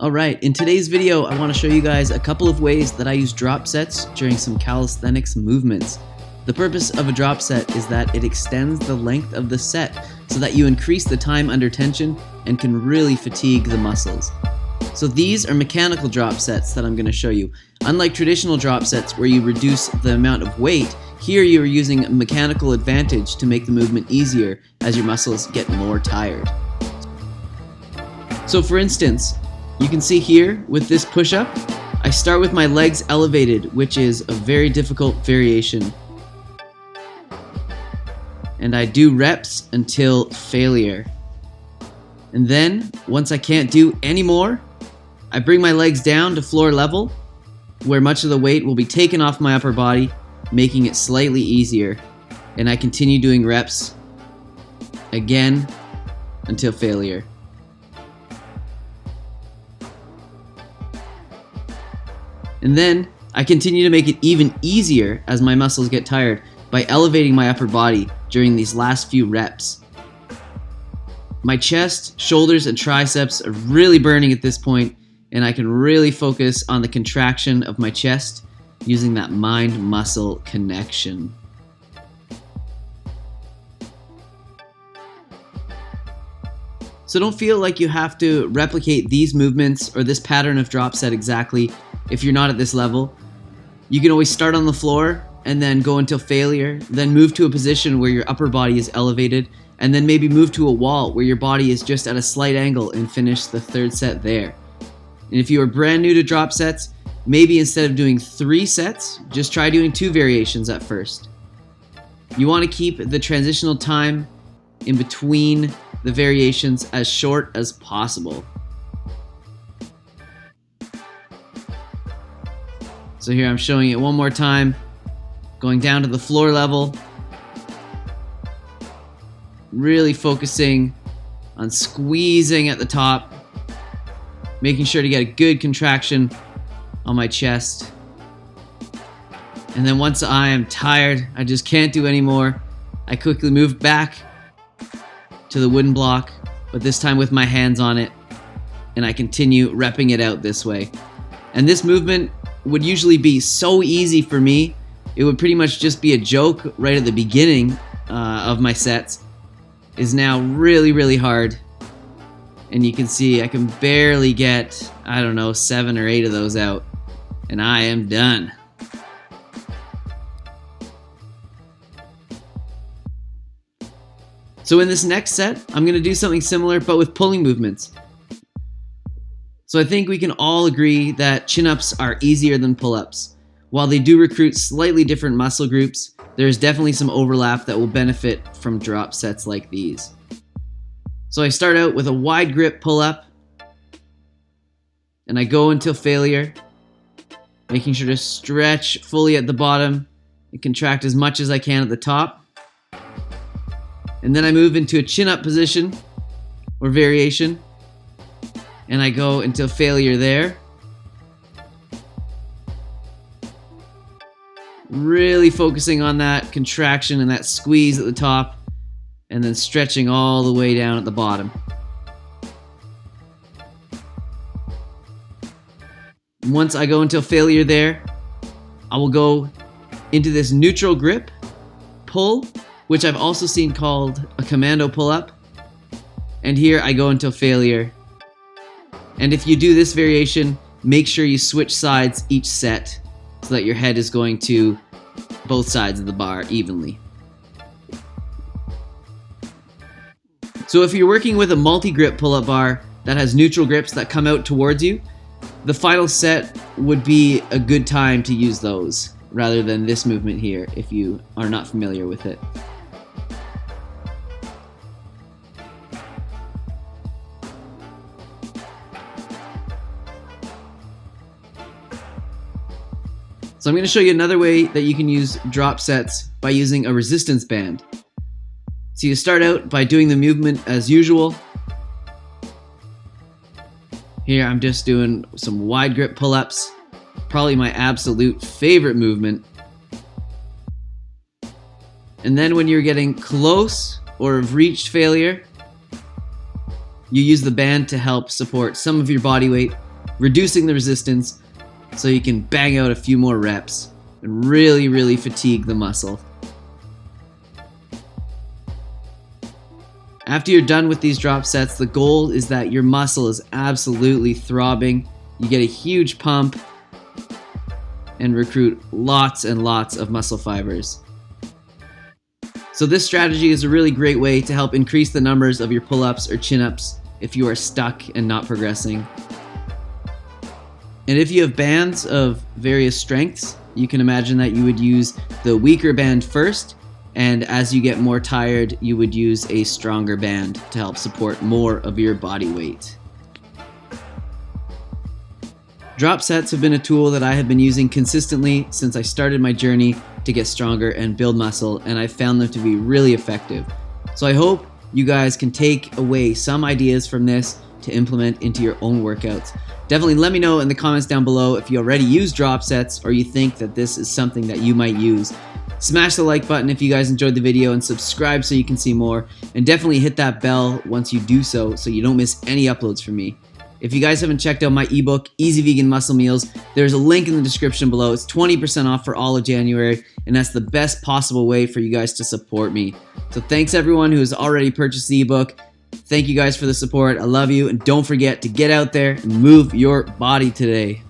Alright, in today's video I want to show you guys a couple of ways that I use drop sets during some calisthenics movements. The purpose of a drop set is that it extends the length of the set so that you increase the time under tension and can really fatigue the muscles. So these are mechanical drop sets that I'm going to show you. Unlike traditional drop sets where you reduce the amount of weight, here you are using a mechanical advantage to make the movement easier as your muscles get more tired. So for instance, you can see here with this push-up, I start with my legs elevated, which is a very difficult variation. And I do reps until failure. And then, once I can't do any more, I bring my legs down to floor level, where much of the weight will be taken off my upper body, making it slightly easier. And I continue doing reps again until failure. And then I continue to make it even easier as my muscles get tired by elevating my upper body during these last few reps. My chest, shoulders, and triceps are really burning at this point, and I can really focus on the contraction of my chest using that mind-muscle connection. So don't feel like you have to replicate these movements or this pattern of drop set exactly if you're not at this level. You can always start on the floor and then go until failure, then move to a position where your upper body is elevated, and then maybe move to a wall where your body is just at a slight angle and finish the third set there. And if you are brand new to drop sets, maybe instead of doing 3 sets, just try doing 2 variations at first. You want to keep the transitional time in between the variations as short as possible. So here I'm showing it one more time, going down to the floor level, really focusing on squeezing at the top, making sure to get a good contraction on my chest. And then once I am tired, I just can't do anymore, I quickly move back to the wooden block, but this time with my hands on it, and I continue repping it out this way. And this movement would usually be so easy for me, it would pretty much just be a joke right at the beginning of my sets, is now really hard. And you can see I can barely get, 7 or 8 of those out, and I am done. So in this next set, I'm going to do something similar but with pulling movements. So I think we can all agree that chin-ups are easier than pull-ups. While they do recruit slightly different muscle groups, there is definitely some overlap that will benefit from drop sets like these. So I start out with a wide grip pull-up, and I go until failure, making sure to stretch fully at the bottom and contract as much as I can at the top. And then I move into a chin-up position or variation, and I go until failure there. Really focusing on that contraction and that squeeze at the top, and then stretching all the way down at the bottom. Once I go until failure there, I will go into this neutral grip pull, which I've also seen called a Commando Pull-Up. And here I go until failure. And if you do this variation, make sure you switch sides each set so that your head is going to both sides of the bar evenly. So if you're working with a multi-grip pull-up bar that has neutral grips that come out towards you, the final set would be a good time to use those rather than this movement here if you are not familiar with it. So I'm going to show you another way that you can use drop sets by using a resistance band. So you start out by doing the movement as usual. Here I'm just doing some wide grip pull-ups, probably my absolute favorite movement. And then when you're getting close or have reached failure, you use the band to help support some of your body weight reducing the resistance so you can bang out a few more reps and really fatigue the muscle. After you're done with these drop sets, the goal is that your muscle is absolutely throbbing. You get a huge pump and recruit lots and lots of muscle fibers. So this strategy is a really great way to help increase the numbers of your pull-ups or chin-ups if you are stuck and not progressing. And if you have bands of various strengths, you can imagine that you would use the weaker band first, and as you get more tired, you would use a stronger band to help support more of your body weight. Drop sets have been a tool that I have been using consistently since I started my journey to get stronger and build muscle, and I found them to be really effective. So I hope you guys can take away some ideas from this to implement into your own workouts. Definitely let me know in the comments down below if you already use drop sets or you think that this is something that you might use. Smash the like button if you guys enjoyed the video and subscribe so you can see more. And definitely hit that bell once you do so you don't miss any uploads from me. If you guys haven't checked out my ebook, Easy Vegan Muscle Meals, there's a link in the description below. It's 20% off for all of January, and that's the best possible way for you guys to support me. So thanks everyone who has already purchased the ebook. Thank you guys for the support. I love you, and don't forget to get out there and move your body today.